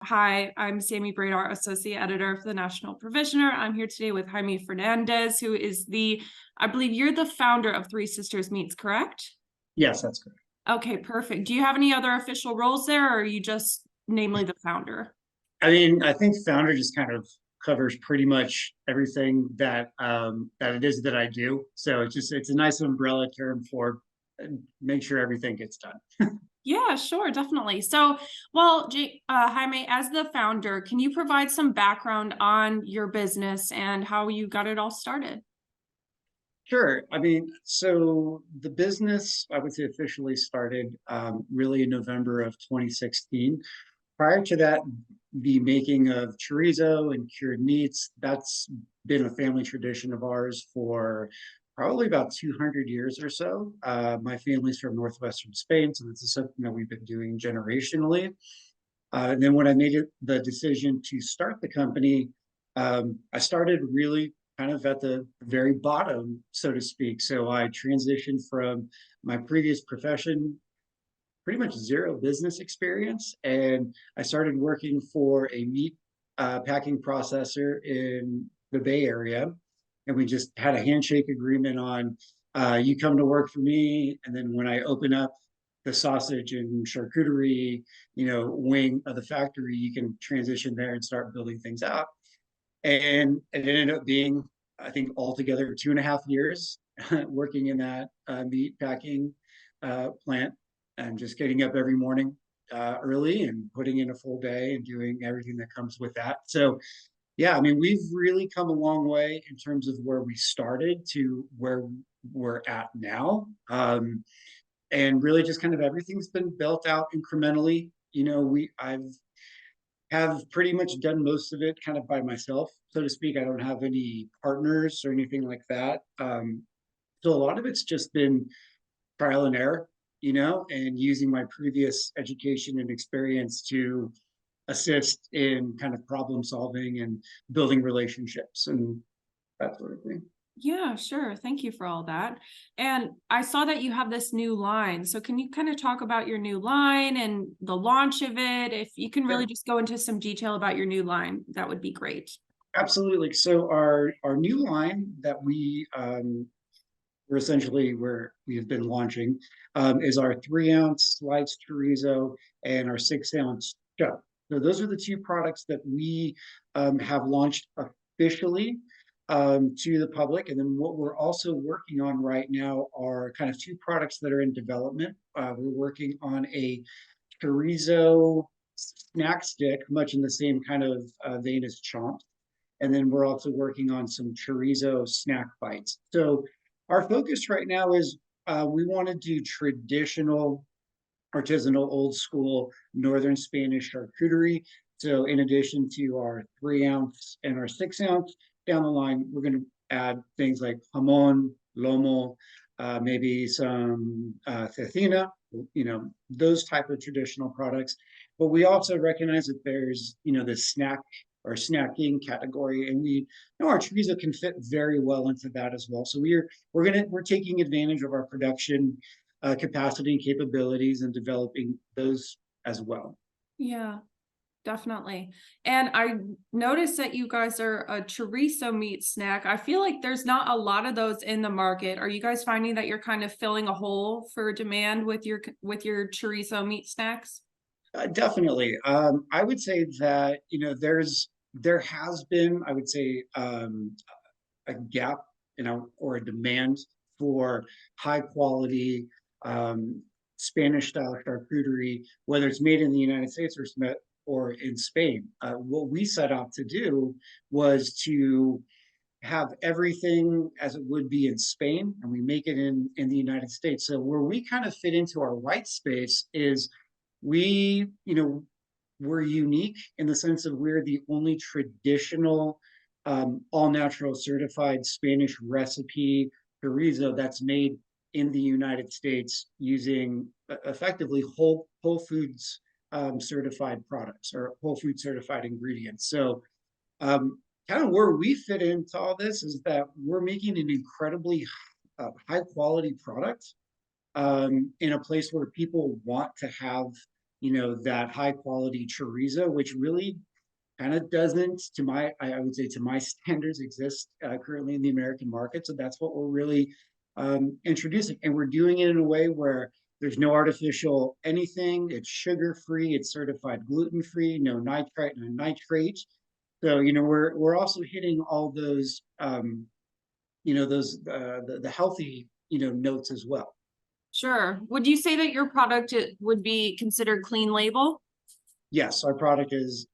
Hi, I'm Sammy Bredar, Associate Editor for the National Provisioner. I'm here today with Jaime Fernandez, who is I believe you're the founder of Three Sisters Meats, correct? Yes, that's correct. Okay, perfect. Do you have any other official roles there, or are you just namely the founder? I mean, I think founder just kind of covers pretty much everything that it is that I do. So it's a nice umbrella term for make sure everything gets done. Yeah, sure, definitely. Jaime, as the founder, can you provide some background on your business and how you got it all started? Sure. I mean, so the business, I would say, officially started really in November of 2016. Prior to that, the making of chorizo and cured meats, that's been a family tradition of ours for probably about 200 years or so. My family's from northwestern Spain, so this is something that we've been doing generationally. And then when I made the decision to start the company, I started really kind of at the very bottom, so to speak. So I transitioned from my previous profession, pretty much zero business experience, and I started working for a meat packing processor in the Bay Area, and we just had a handshake agreement on you come to work for me, and then when I open up the sausage and charcuterie, wing of the factory, you can transition there and start building things out. And it ended up being, I think, altogether 2.5 years working in that meat packing plant and just getting up every morning early and putting in a full day and doing everything that comes with that. So, yeah, I mean, we've really come a long way in terms of where we started to where we're at now. And really just kind of everything's been built out incrementally. I've have pretty much done most of it kind of by myself, so to speak. I don't have any partners or anything like that. So a lot of it's just been trial and error, and using my previous education and experience to assist in kind of problem solving and building relationships and that sort of thing. Yeah, sure. Thank you for all that. And I saw that you have this new line. So can you kind of talk about your new line and the launch of it? If you can really Sure. just go into some detail about your new line, that would be great. Absolutely. So our new line that we're essentially where we have been launching is our 3 ounce sliced chorizo and our 6 ounce chuck. So those are the two products that we have launched officially to the public. And then what we're also working on right now are kind of two products that are in development. We're working on a chorizo snack stick, much in the same kind of vein as chomp. And then we're also working on some chorizo snack bites. So our focus right now is we want to do traditional, artisanal, old school Northern Spanish charcuterie. So in addition to our 3 ounce and our 6 ounce, down the line, we're going to add things like jamon, lomo, maybe some cecina, those type of traditional products. But we also recognize that there's, the snack or snacking category, and we know our chorizo can fit very well into that as well. So we're taking advantage of our production capacity and capabilities and developing those as well. Yeah, definitely. And I noticed that you guys are a chorizo meat snack. I feel like there's not a lot of those in the market. Are you guys finding that you're kind of filling a hole for demand with your chorizo meat snacks? Definitely. I would say that there has been, I would say, a gap, or a demand for high quality Spanish style charcuterie, whether it's made in the United States or in Spain. What we set out to do was to have everything as it would be in Spain, and we make it in the United States. So where we kind of fit into our white space is we, we're unique in the sense of we're the only traditional all natural certified Spanish recipe chorizo that's made in the United States using effectively whole foods certified products or whole food certified ingredients. So kind of where we fit into all this is that we're making an incredibly high quality product in a place where people want to have that high quality chorizo, which really kind of doesn't, I would say to my standards, exist currently in the American market. So that's what we're really introducing, and we're doing it in a way where there's no artificial anything. It's sugar free. It's certified gluten free. No nitrite, no nitrate. So we're also hitting all those the healthy notes as well. Sure. Would you say that your product would be considered clean label? Yes, our product is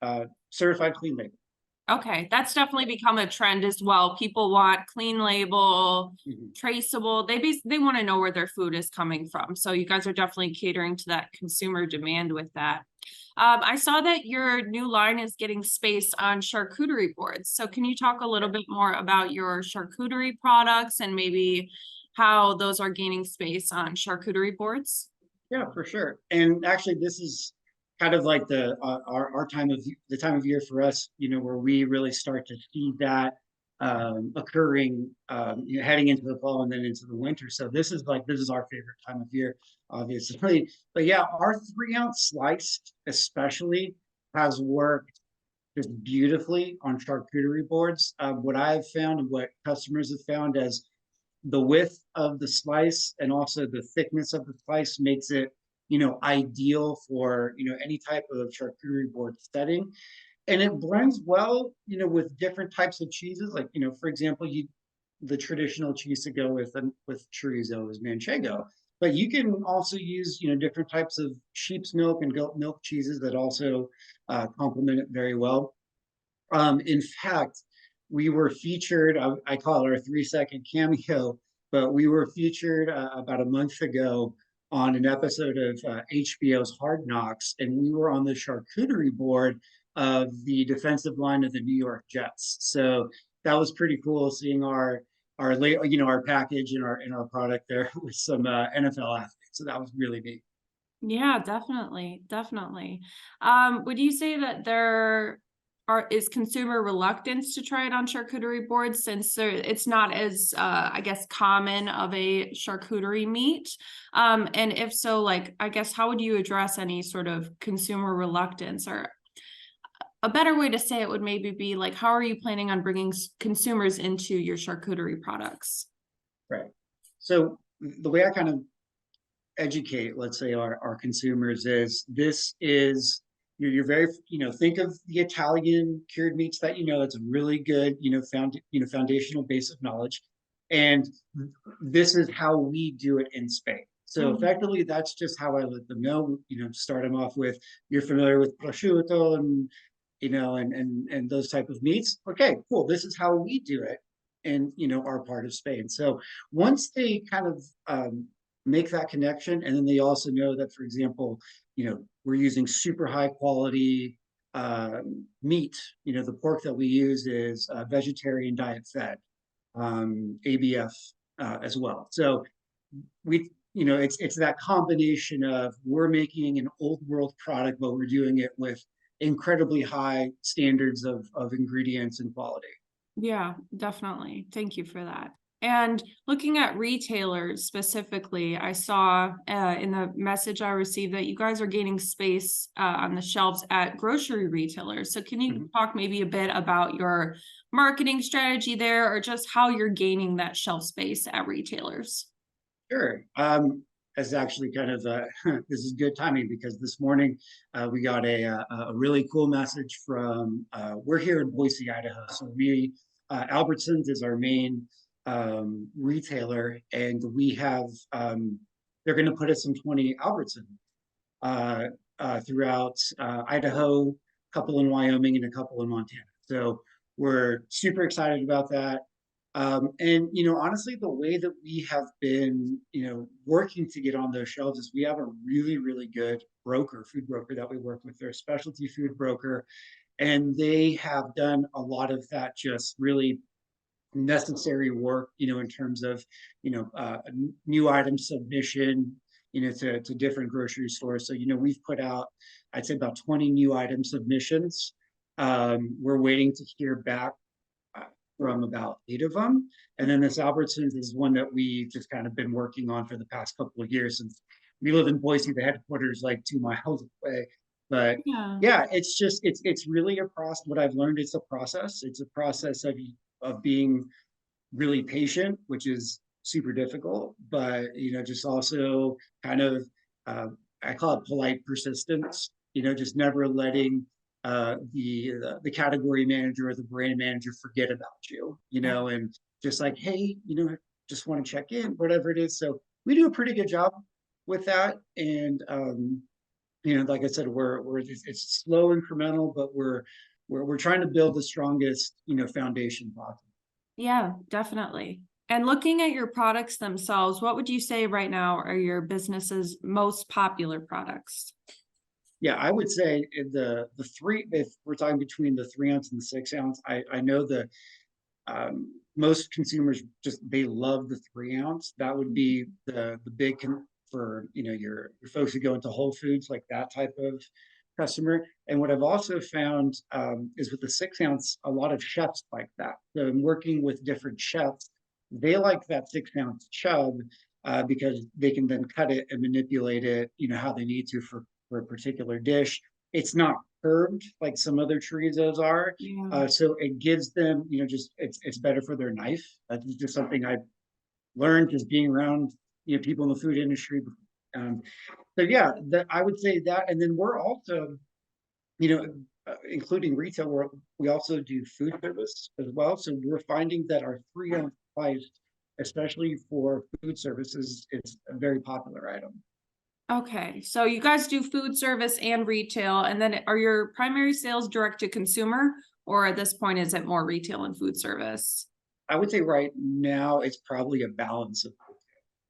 certified clean label. Okay, that's definitely become a trend as well. People want clean label, traceable. They want to know where their food is coming from. So you guys are definitely catering to that consumer demand with that. I saw that your new line is getting space on charcuterie boards. So can you talk a little bit more about your charcuterie products and maybe how those are gaining space on charcuterie boards? Yeah, for sure. And actually, this is kind of like our the time of year for us, where we really start to see that occurring, heading into the fall and then into the winter. So this is our favorite time of year, obviously. But yeah, our 3-ounce slice especially has worked just beautifully on charcuterie boards. What I've found and what customers have found as the width of the slice and also the thickness of the slice makes it ideal for any type of charcuterie board setting, and it blends well with different types of cheeses. Like for example, the traditional cheese to go with chorizo is manchego, but you can also use different types of sheep's milk and goat milk cheeses that also complement it very well. In fact, we were featured, I call it our 3-second cameo, but we were featured about a month ago on an episode of HBO's Hard Knocks, and we were on the charcuterie board of the defensive line of the New York Jets. So that was pretty cool seeing our package and our product there with some NFL athletes. So that was really neat. Yeah, definitely, definitely. Would you say that is consumer reluctance to try it on charcuterie boards since it's not as I guess common of a charcuterie meat? And if so, like I guess how would you address any sort of consumer reluctance, or a better way to say it would maybe be like how are you planning on bringing consumers into your charcuterie products? Right. So the way I kind of educate, let's say, our consumers is this is you're very think of the Italian cured meats that that's a really good foundational base of knowledge, and this is how we do it in Spain. So effectively, that's just how I let them know. Start them off with you're familiar with prosciutto and and those type of meats. Okay, cool. This is how we do it in our part of Spain. So once they kind of make that connection, and then they also know that, for example, we're using super high quality meat. The pork that we use is vegetarian diet fed, ABF as well. So it's that combination of we're making an old world product, but we're doing it with incredibly high standards of ingredients and quality. Yeah, definitely. Thank you for that. And looking at retailers specifically, I saw in the message I received that you guys are gaining space on the shelves at grocery retailers. So can you talk maybe a bit about your marketing strategy there, or just how you're gaining that shelf space at retailers? Sure. As actually kind of this is good timing because this morning we got a really cool message from we're here in Boise, Idaho. So Albertsons is our main retailer, and we have they're going to put us in 20 Albertsons throughout Idaho, a couple in Wyoming, and a couple in Montana. So we're super excited about that. And honestly, the way that we have been working to get on those shelves is we have a really, really good food broker that we work with. They're a specialty food broker, and they have done a lot of that just really necessary work in terms of new item submission to different grocery stores. So we've put out, I'd say, about 20 new item submissions. We're waiting to hear back from about 8 of them. And then this Albertsons is one that we've just kind of been working on for the past couple of years since we live in Boise, the headquarters like 2 miles away. But Yeah. yeah, it's just it's really a process. What I've learned, it's a process. It's a process of being really patient, which is super difficult, but just also kind of uh, I call it polite persistence. Just never letting the category manager or the brand manager forget about you. And just like, hey, just want to check in, whatever it is. So we do a pretty good job with that, and like I said, we're it's slow, incremental, but we're trying to build the strongest foundation possible. Yeah, definitely. And looking at your products themselves, what would you say right now are your business's most popular products? Yeah, I would say the three, if we're talking between the 3 ounce and the 6 ounce, I know the most consumers just they love the 3 ounce. That would be the big for your folks who go into Whole Foods, like that type of customer. And what I've also found is with the 6 ounce, a lot of chefs like that. So I'm working with different chefs. They like that 6 ounce chub because they can then cut it and manipulate it, how they need to for a particular dish. It's not curved like some other chorizos are, Yeah. so it gives them, just it's better for their knife. That's just something I learned just being around, people in the food industry. Um, so yeah, that I would say that, and then we're also, including retail, we also do food service as well. So we're finding that our 3 ounce price, especially for food services, is a very popular item. Okay, so you guys do food service and retail, and then are your primary sales direct to consumer, or at this point, is it more retail and food service? I would say right now it's probably a balance of,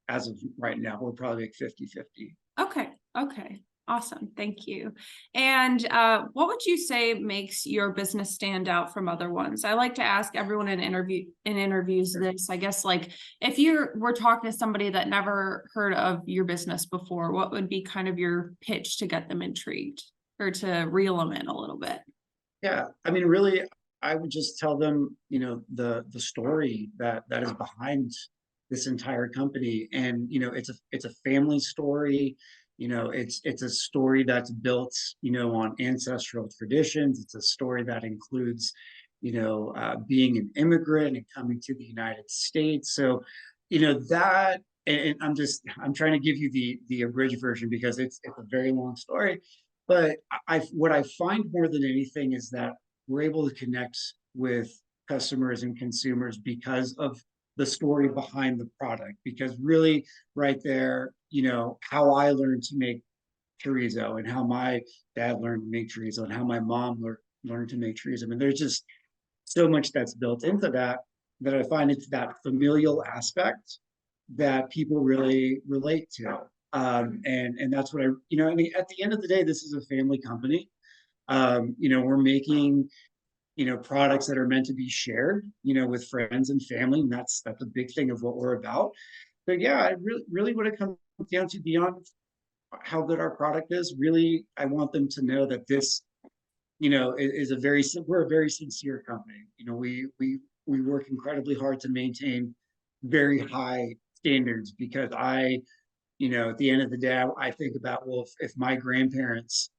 as of right now, we're probably like 50-50. Okay, okay, awesome, thank you. And what would you say makes your business stand out from other ones? I like to ask everyone in interviews this. I guess like if we're talking to somebody that never heard of your business before, what would be kind of your pitch to get them intrigued or to reel them in a little bit? Yeah, I mean, really, I would just tell them, the story that is behind this entire company, and it's a family story. It's a story that's built, on ancestral traditions. It's a story that includes, being an immigrant and coming to the United States. So, that, and I'm trying to give you the abridged version because it's a very long story, but what I find more than anything is that we're able to connect with customers and consumers because of the story behind the product. Because really, right there, how I learned to make chorizo and how my dad learned to make chorizo and how my mom learned to make chorizo. I mean, there's just so much that's built into that I find it's that familial aspect that people really relate to. And that's what I mean, at the end of the day, this is a family company. We're making, products that are meant to be shared, with friends and family. And that's a big thing of what we're about. So yeah, I really what it comes down to beyond how good our product is, really, I want them to know that this, is we're a very sincere company. We work incredibly hard to maintain very high standards because at the end of the day, I think about, well, if my grandparents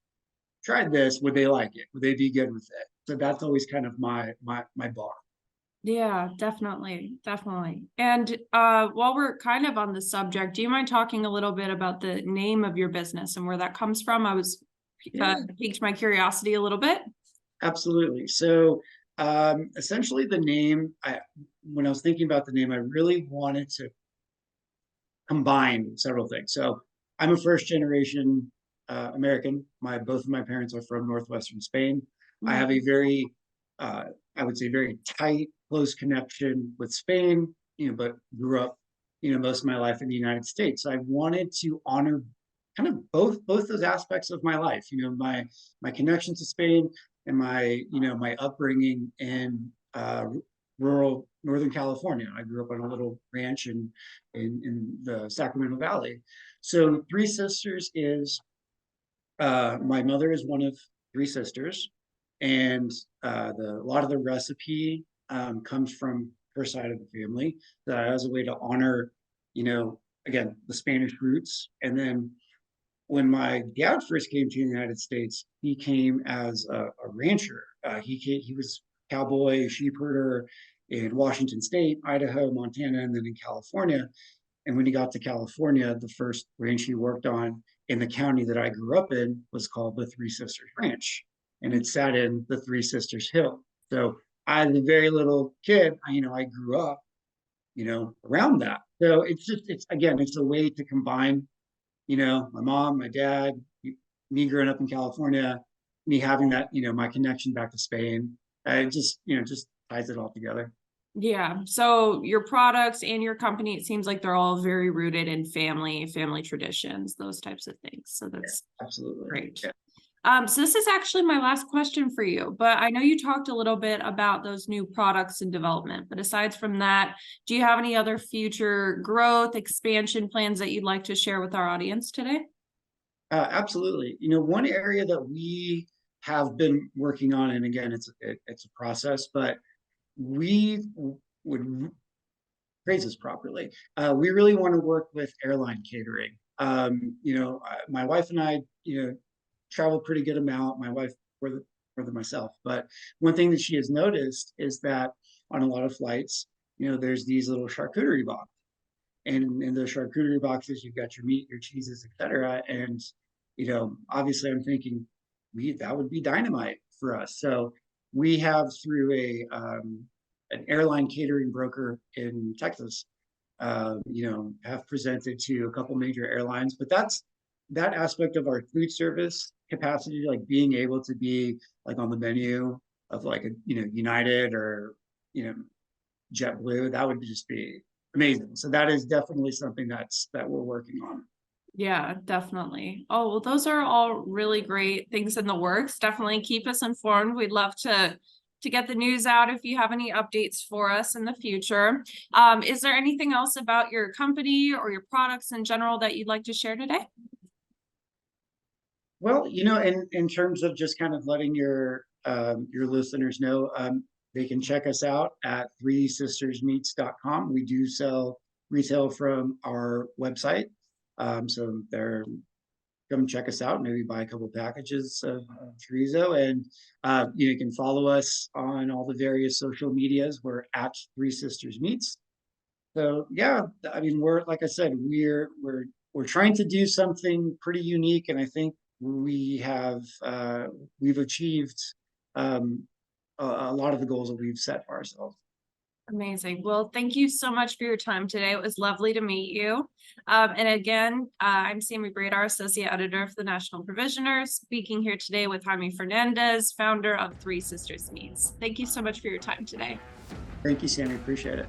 tried this, would they like it? Would they be good with it? So that's always kind of my bar. Yeah, definitely, definitely. And while we're kind of on the subject, do you mind talking a little bit about the name of your business and where that comes from? I was Yeah, piqued my curiosity a little bit. absolutely. So essentially the name, when I was thinking about the name, I really wanted to combine several things. So I'm a first generation American. Both of my parents are from northwestern Spain. I have a Mhm. very, I would say, very tight, close connection with Spain. But grew up, most of my life in the United States. So I wanted to honor kind of both those aspects of my life. My connection to Spain and my upbringing in rural Northern California. I grew up on a little ranch in the Sacramento Valley. So Three Sisters is my mother is one of three sisters, and a lot of the recipe comes from her side of the family. As a way to honor, again, the Spanish roots. And then when my dad first came to the United States, he came as a rancher. He was cowboy, sheep herder in Washington State, Idaho, Montana, and then in California. And when he got to California, the first ranch he worked on in the county that I grew up in was called the Three Sisters Ranch, and it sat in the Three Sisters Hill. So I, as a very little kid, I grew up, around that. So it's again, it's a way to combine, my mom, my dad, me growing up in California, me having that, my connection back to Spain. It just ties it all together. Yeah. So your products and your company, it seems like they're all very rooted in family traditions, those types of things. So that's Absolutely great. Yeah. So this is actually my last question for you, but I know you talked a little bit about those new products and development, but aside from that, do you have any other future growth, expansion plans that you'd like to share with our audience today? Absolutely. One area that we have been working on, and again, it's a process, but we would phrase this properly. We really want to work with airline catering. My wife and I, travel pretty good amount. My wife more than myself, but one thing that she has noticed is that on a lot of flights, there's these little charcuterie boxes, and in those charcuterie boxes, you've got your meat, your cheeses, etc. And obviously, I'm thinking that would be dynamite for us. So we have through an airline catering broker in Texas, have presented to a couple major airlines, but that aspect of our food service capacity, like being able to be like on the menu of like a United or JetBlue, that would just be amazing. So that is definitely something that we're working on. Yeah, definitely. Oh, well, those are all really great things in the works. Definitely keep us informed. We'd love to get the news out if you have any updates for us in the future. Is there anything else about your company or your products in general that you'd like to share today? Well, in terms of just kind of letting your listeners know, they can check us out at threesistersmeats.com. We do sell retail from our website. So there, come check us out, maybe buy a couple packages of chorizo, and you can follow us on all the various social medias. We're at Three Sisters Meats. So yeah, I mean, like I said, we're trying to do something pretty unique, and I think we've achieved a lot of the goals that we've set for ourselves. Amazing. Well, thank you so much for your time today. It was lovely to meet you. And again, I'm Sammy Bredar, Associate Editor for the National Provisioner, speaking here today with Jaime Fernandez, founder of Three Sisters Meats. Thank you so much for your time today. Thank you, Sammy. Appreciate it.